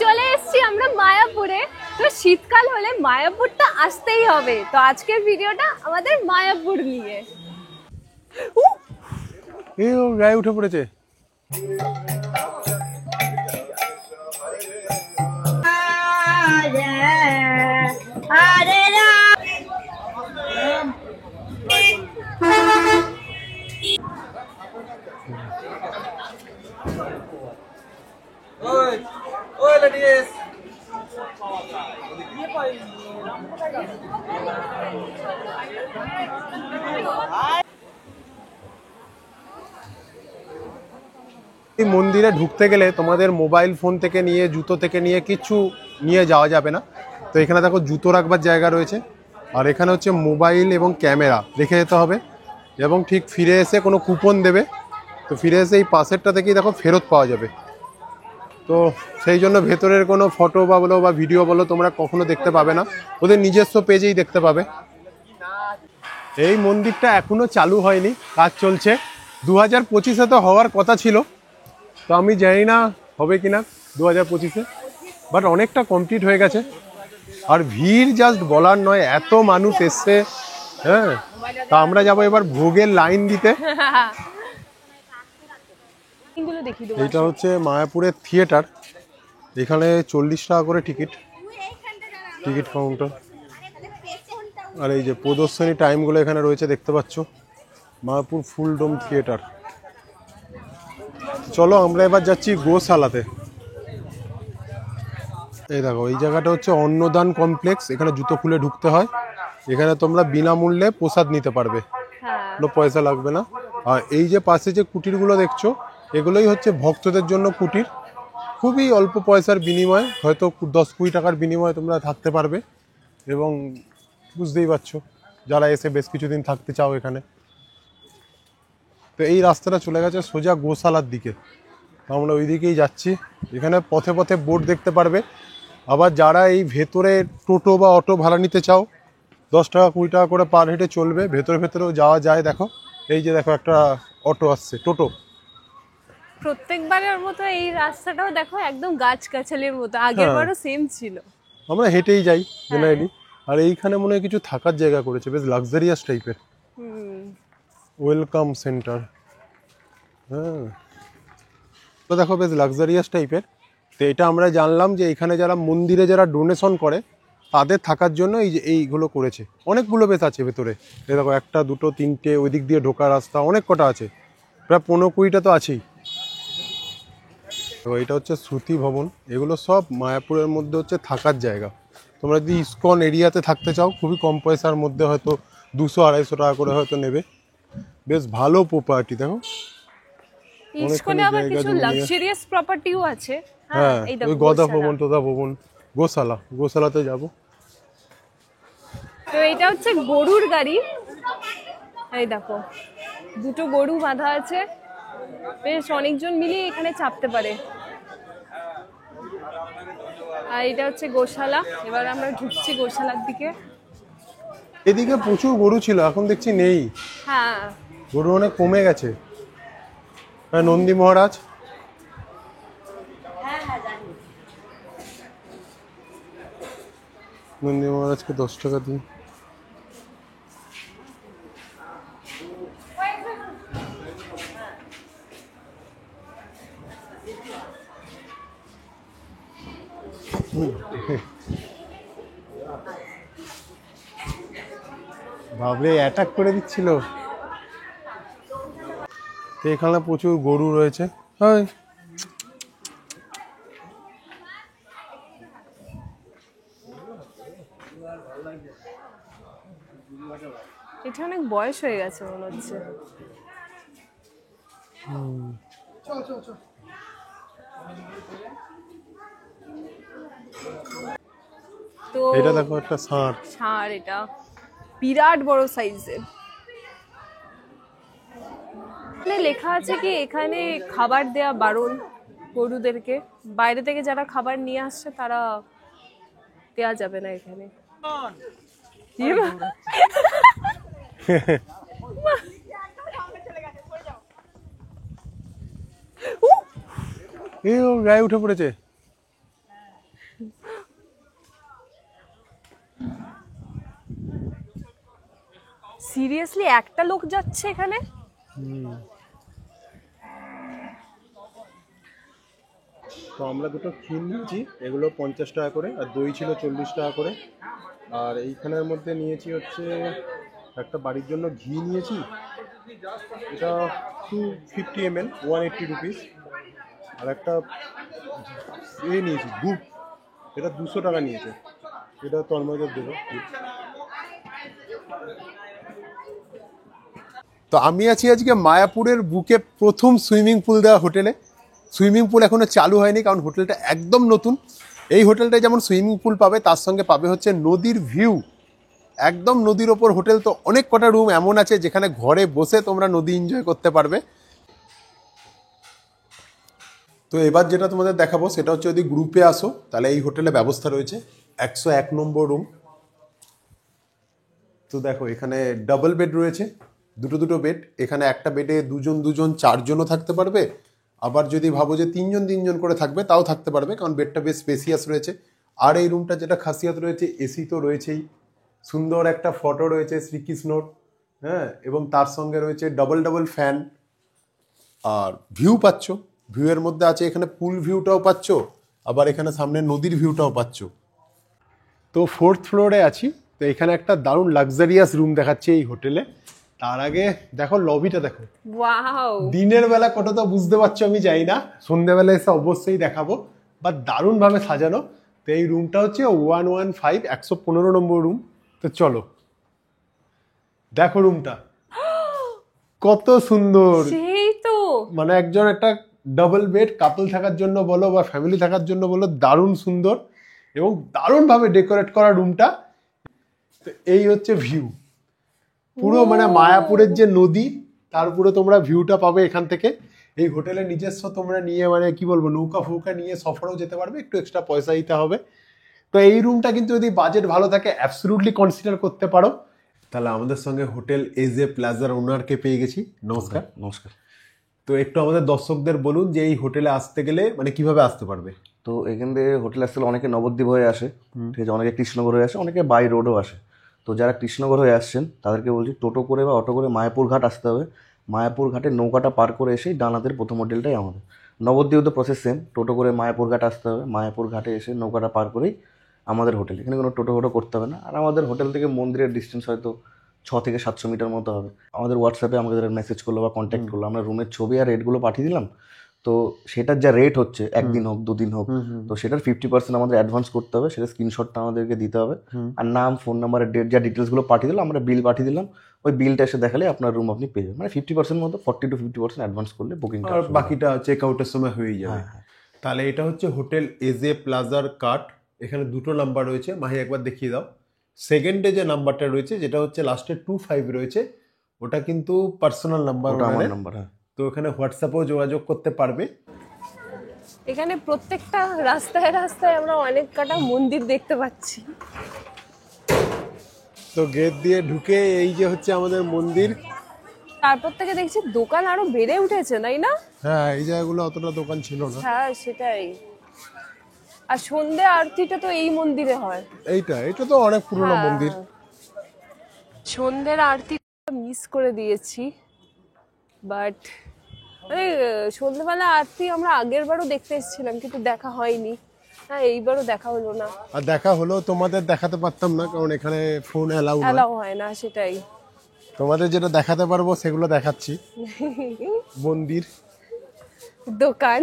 চলে এসেছি আমরা মায়াপুরে। তো শীতকাল হলে মায়াপুরটা আসতেই হবে। তো আজকের ভিডিওটা আমাদের মায়াপুর নিয়ে। এই ও গায়ে উঠে পড়েছে। এই মন্দিরে ঢুকতে গেলে তোমাদের মোবাইল ফোন থেকে নিয়ে জুতো থেকে নিয়ে কিছু নিয়ে যাওয়া যাবে না। তো এখানে দেখো জুতো রাখবার জায়গা রয়েছে, আর এখানে হচ্ছে মোবাইল এবং ক্যামেরা রেখে যেতে হবে, এবং ঠিক ফিরে এসে কোনো কুপন দেবে। তো ফিরে এসে এই পাশেরটা থেকেই দেখো ফেরত পাওয়া যাবে। তো সেই জন্য ভেতরের কোনো ফটো বা বলো বা ভিডিও বলো তোমরা কখনো দেখতে পাবে না, ওদের নিজস্ব পেজেই দেখতে পাবে। এই মন্দিরটা এখনো চালু হয়নি, কাজ চলছে। 2025-এ তো হওয়ার কথা ছিল, তো আমি জানি না হবে কিনা 2025-এ, বাট অনেকটা কমপ্লিট হয়ে গেছে। আর ভিড় জাস্ট বলার নয়, এত মানুষ এসছে। হ্যাঁ, তা আমরা যাবো এবার ভোগের লাইন দিতে। এইটা হচ্ছে মায়াপুরের থিয়েটার। এখানে 40 টাকা করে টিকিট কাউন্টার। আর এই যে প্রদর্শনী টাইমগুলো এখানে রয়েছে, দেখতে পাচ্ছ। মায়াপুর ফুল ডোম থিয়েটার। চলো আমরা এবার যাচ্ছি গোশালাতে। এই দেখো, এই জায়গাটা হচ্ছে অন্নদান কমপ্লেক্স। এখানে জুতো খুলে ঢুকতে হয়। এখানে তোমরা বিনামূল্যে প্রসাদ নিতে পারবে, কোনো পয়সা লাগবে না। আর এই যে পাশে যে কুটিরগুলো দেখছো, এগুলোই হচ্ছে ভক্তদের জন্য কুটির। খুবই অল্প পয়সার বিনিময়ে, হয়তো 10-20 টাকার বিনিময়ে তোমরা থাকতে পারবে। এবং বুঝতেই পারছো, যারা এসে বেশ কিছুদিন থাকতে চাও এখানে। তো এই রাস্তাটা চলে গেছে সোজা গোশালার দিকে, আমরা ওই দিকেই যাচ্ছি। এখানে পথে পথে বোর্ড দেখতে পারবে। আবার যারা এই ভেতরে টোটো বা অটো ভাড়া নিতে চাও, 10 টাকা 20 টাকা করে পার হেঁটে চলবে, ভেতরেও যাওয়া যায়। দেখো, এই যে দেখো একটা অটো আসছে, টোটো। প্রত্যেকবারের মতো এই রাস্তাটাও দেখো একদম গাছগাছালির মতো, আগেরবারও সেম ছিল। আমরা হেঁটেই যাই জেনারেলি। আর এইখানে মনে হয় কিছু থাকার জায়গা করেছে, বেশ লাক্সারিয়াস টাইপের। Welcome centre. হ্যাঁ, তো দেখো বেশ লাক্সারিয়াস টাইপের। তো এটা আমরা জানলাম যে এখানে যারা মন্দিরে যারা ডোনেশন করে তাদের থাকার জন্য এই যে এইগুলো করেছে। অনেকগুলো বেশ আছে ভেতরে, এই দেখো 1, 2, 3টে, ওই দিক দিয়ে ঢোকার রাস্তা অনেক কটা আছে, প্রায় 15-20টা তো আছেই। তো এটা হচ্ছে শ্রুতি ভবন। এগুলো সব মায়াপুরের মধ্যে হচ্ছে থাকার জায়গা। তোমরা যদি ইসকন এরিয়াতে থাকতে চাও, খুবই কম পয়সার মধ্যে, হয়তো 200-250 টাকা করে হয়তো নেবে। বেশ ভালো প্রপার্টি। দেখো ইসকনে আবার কিছু লাক্সারিয়াস প্রপার্টিও আছে। হ্যাঁ, ওই গদা ভবন, তোদা ভবন, গোশালাতে যাব। তো এটা হচ্ছে গরুর গাড়ি। এই দেখো, দুটো গরু বাঁধা আছে, বেশ অনেকজন মিলে এখানে চাপতে পারে। আর এটা হচ্ছে গোশালা। এবার আমরা ঢুকছি গোশালার দিকে। এদিকে প্রচুর গরু ছিল, এখন দেখছি নেই। হ্যাঁ, গরু অনেক কমে গেছে। নন্দী মহারাজ, নন্দী মহারাজকে 10 টাকা দিই। ভাবলে অ্যাটাক করে দিচ্ছিল। এখানে প্রচুর গরু রয়েছে। এটা অনেক বয়স হয়ে গেছে মনে হচ্ছে। তো এটা দেখো একটা ষাঁড়, এটা বিরাট বড় সাইজের। লেখা আছে কি এখানে খাবার দেয়া বারণ গরুদেরকে, বাইরে থেকে যারা খাবার নিয়ে আসছে তারা দেয়া যাবে না এখানে। গায়ে উঠে পড়েছে। সিরিয়াসলি একটা লোক যাচ্ছে এখানে? তো আমরা দুটো ক্ষীর নিয়েছি, এগুলো 50 টাকা করে, আর দই ছিল 40 টাকা করে। আর এইখানের মধ্যে নিয়েছি হচ্ছে একটা বাড়ির জন্য ঘি নিয়েছি, এটা 250 ml 180 রুপিস। আর একটা নিয়েছি ধূপ, এটা 200 টাকা নিয়েছে, এটা তন্ময়দের দেবো। তো আমি আছি আজকে মায়াপুরের বুকে প্রথম সুইমিং পুল দেওয়া হোটেলে। সুইমিং পুল এখনো চালু হয়নি, কারণ হোটেলটা একদম নতুন। এই হোটেলটায় যেমন সুইমিং পুল পাবে, তার সঙ্গে পাবে হচ্ছে নদীর ভিউ, একদম নদীর ওপর হোটেল। তো অনেক কটা রুম এমন আছে যেখানে ঘরে বসে তোমরা নদী এনজয় করতে পারবে। তো এবার যেটা তোমাদের দেখাবো সেটা হচ্ছে, যদি গ্রুপে আসো তাহলে এই হোটেলে ব্যবস্থা রয়েছে। 101 নম্বর রুম। তো দেখো এখানে ডাবল বেড রয়েছে, দুটো বেড। এখানে একটা বেডে দুজন 4 জনও থাকতে পারবে। আবার যদি ভাবো যে 3 জন করে থাকবে, তাও থাকতে পারবে, কারণ বেডটা বেশ স্পেসিয়াস রয়েছে। আর এই রুমটা যেটা খাসিয়াত রয়েছে, এসি তো রয়েছেই, সুন্দর একটা ফটো রয়েছে শ্রীকৃষ্ণর, হ্যাঁ, এবং তার সঙ্গে রয়েছে ডাবল ফ্যান। আর ভিউ পাচ্ছ, ভিউয়ের মধ্যে আছে এখানে পুল ভিউটাও পাচ্ছ, আবার এখানে সামনে নদীর ভিউটাও পাচ্ছ। তো 4th ফ্লোরে আছি। তো এখানে একটা দারুণ লাক্সারিয়াস রুম দেখাচ্ছে এই হোটেলে। তার আগে দেখো লবিটা দেখো, ওয়াও, দিনের বেলা কতটা বুঝতে পারছো আমি জানি না, সন্ধ্যেবেলা এসে অবশ্যই দেখাবো, বা দারুণ ভাবে সাজানো। তো এই রুমটা হচ্ছে 115 115 নম্বর রুম। তো চলো দেখো রুমটা কত সুন্দর। সেই তো, মানে একজন একটা ডাবল বেড কাপল থাকার জন্য বলো বা ফ্যামিলি থাকার জন্য বলো, দারুণ সুন্দর এবং দারুণ ভাবে ডেকোরেট করা রুমটা। তো এই হচ্ছে ভিউ পুরো, মানে মায়াপুরের যে নদী তার উপরে তোমরা ভিউটা পাবে এখান থেকে। এই হোটেলে নিজস্ব তোমরা নিয়ে, মানে কি বলবো, নৌকা ফৌকা নিয়ে সফরেও যেতে পারবে, একটু এক্সট্রা পয়সা দিতে হবে। তো এই রুমটা কিন্তু যদি বাজেট ভালো থাকে অ্যাবসলিউটলি কনসিডার করতে পারো। তাহলে আমাদের সঙ্গে হোটেল এজে প্লাজার ওনারকে পেয়ে গেছি। নমস্কার। নমস্কার। তো একটু আমাদের দর্শকদের বলুন যে এই হোটেলে আসতে গেলে মানে কিভাবে আসতে পারবে। তো এখান থেকে হোটেল আসতে হলে অনেকে নবদ্বীপ হয়ে আসে, ঠিক আছে, অনেকে কৃষ্ণনগর হয়ে আসে, অনেকে বাই রোডও আসে। তো যারা কৃষ্ণনগর হয়ে আসছেন তাদেরকে বলছি টোটো করে বা অটো করে মায়াপুর ঘাট আসতে হবে। মায়াপুর ঘাটে নৌকাটা পার করে এসেই ডান হাতের প্রথম হোটেলটাই আমাদের। নবদ্বীপ তো প্রসেস সেম, টোটো করে মায়াপুর ঘাট আসতে হবে, মায়াপুর ঘাটে এসে নৌকাটা পার করেই আমাদের হোটেল। এখানে কোনো টোটো করতে হবে না। আর আমাদের হোটেল থেকে মন্দিরের ডিস্টেন্স হয়তো 6 থেকে 700 মিটার মতো হবে। আমাদের হোয়াটসঅ্যাপে আমাদের মেসেজ করলো বা কন্ট্যাক্ট করলো, আমরা রুমের ছবি আর রেটগুলো পাঠিয়ে দিলাম। তো সেটার যা রেট হচ্ছে, একদিন হোক 2 দিন হোক, তো সেটার 50% আমাদের অ্যাডভান্স করতে হবে, সেটা স্ক্রিনশটটা আমাদেরকে দিতে হবে। আর নাম, ফোন নাম্বারের ডেট, যা ডিটেলসগুলো পাঠিয়ে দিলাম, আমরা বিল পাঠিয়ে দিলাম, ওই বিলটা এসে দেখালে আপনার রুম আপনি পেয়ে যাবেন। মানে 50% মতো, 40 to 50% অ্যাডভান্স করলে বুকিং, আর বাকিটা চেক আউটের সময় হয়েই যাবে। তাহলে এটা হচ্ছে হোটেল এজে প্লাজার কাট। এখানে 2টো নাম্বার রয়েছে, মাহি একবার দেখিয়ে দাও। সেকেন্ডে যে নাম্বারটা রয়েছে, যেটা হচ্ছে লাস্টে 25 রয়েছে, ওটা কিন্তু পার্সোনাল নাম্বার, আমার নাম্বার। হ্যাঁ, তো ওখানে হোয়াটসঅ্যাপেও যোগাযোগ করতে পারবে। এখানে প্রত্যেকটা রাস্তায় রাস্তায় আমরা অনেক কটা মন্দির দেখতে পাচ্ছি। তো গেট দিয়ে ঢুকে এই যে হচ্ছে আমাদের মন্দির। তারপর থেকে দেখছি দোকান আরো বেড়ে উঠেছে, তাই না? হ্যাঁ, এই জায়গাগুলো অতটা দোকান ছিল না। হ্যাঁ সেটাই। আর সন্ধে আরতিটা তো এই মন্দিরে হয়। এটা তো অনেক পুরনো মন্দির। সন্ধ্যের আরতি মিস করে দিয়েছি, বাট সন্ধ্যেবেলা আরতি আমরা আগের বারও দেখতে এসেছিলাম, কিন্তু দেখা হয়নি। হ্যাঁ, এইবারও দেখা হলো না। আর দেখা হলো তোমাদের দেখাতে পারতাম না, কারণ এখানে ফোন অ্যালাউ হয় না, সেটাই। তোমাদের যেটা দেখাতে পারবো সেগুলো দেখাচ্ছি। মন্দির, দোকান।